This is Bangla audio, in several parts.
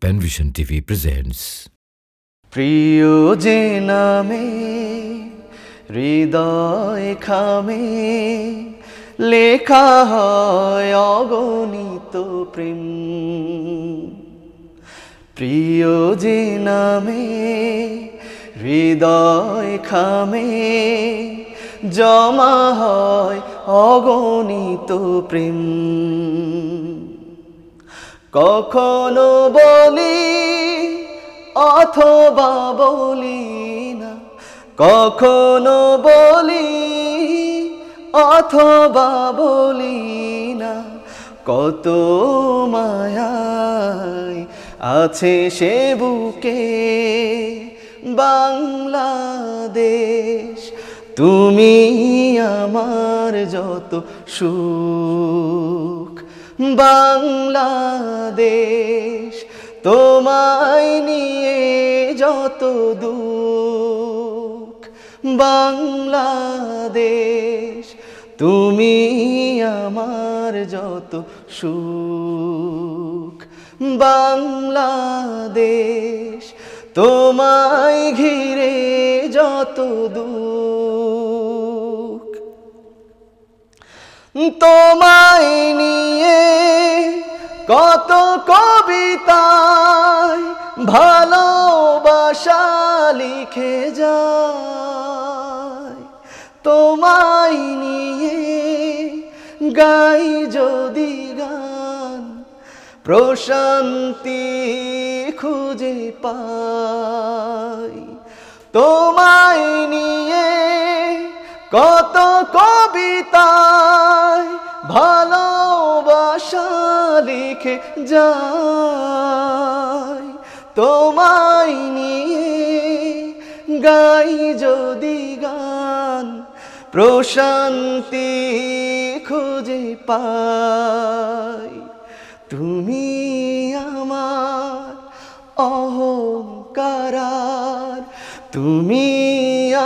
Penvision TV presents. প্রিয় যে নামে হৃদয় খামে লেখা হয় অগণিত প্রেম, প্রিয় যে নামে হৃদয় খামে জমা হয় অগণিত প্রেম। কখনো বলি অথবা বলি না, কখনো বলি অথবা বলি না, কত মায়ায় আছে সে বুকে বাংলাদেশ। তুমি আমার যত সুখ বাংলাদেশ, তোমায় নিয়ে যত দুঃখ বাংলাদেশ, তুমি আমার যত সুখ বাংলাদেশ, তোমায় ঘিরে যত দুঃখ। তোমায় নিয়ে কত কবিতায় ভালোবাসা লিখে যায়, তোমায় নিয়ে গাই যদি গান প্রশান্তি খুঁজে পাই। তোমায় নিয়ে কত কবিতায় ভালোবাসা লিখে যায়, তোমায় নিয়ে গাই যদি গান প্রশান্তি খুঁজে পাই। তুমি আমার অহংকার, তুমি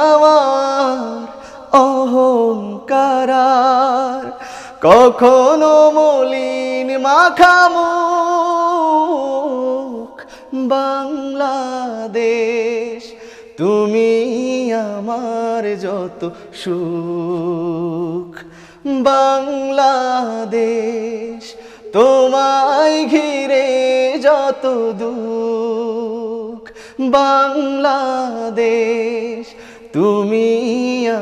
আমার অহংকার, কখনো মলিন মাখামুখ বাংলাদেশ, তুমি আমার যত সুখ বাংলাদেশ, তোমায় ঘিরে যত দুঃখ বাংলাদেশ, তুমি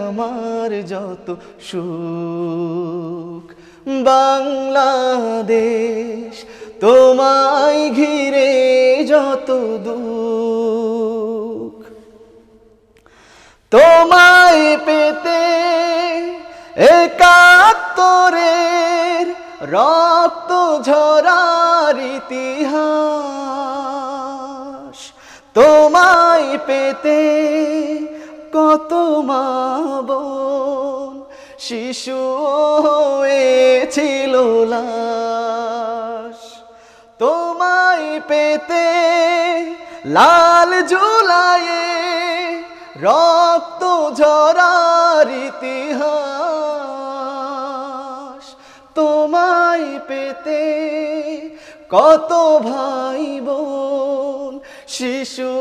আমার যত সুখ বাংলাদেশ, তোমায় ঘিরে যত দুঃখ। তোমায় পেতে একাত্তরের রক্ত ঝরার ইতিহাস, তোমায় পেতে কত মা বোন শিশু হয়েছিল লাশ, তোমায় পেতে লাল জুলাইয়ে রক্ত ঝরার ইতিহাস, তোমায় পেতে কত ভাই বোন শিশু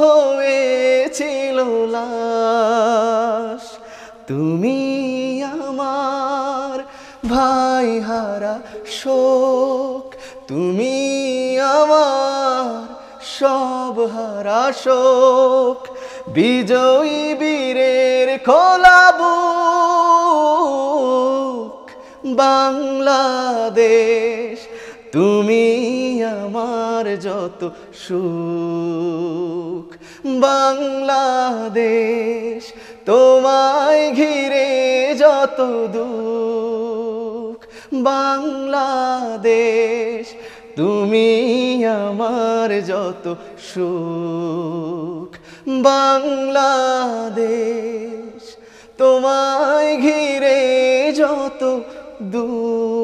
হয়েছিল লাশ। তুমি আমার ভাই হারা শোক, তুমি আমার সব হারা শোক, বিজয়ী বীরের খোলা বুক বাংলাদেশ, তুমি আমার যত সুখ বাংলাদেশ, তোমায় ঘিরে যত দুঃখ বাংলাদেশ, তুমি আমার যত সুখ বাংলাদেশ, তোমায় ঘিরে যত দুঃখ।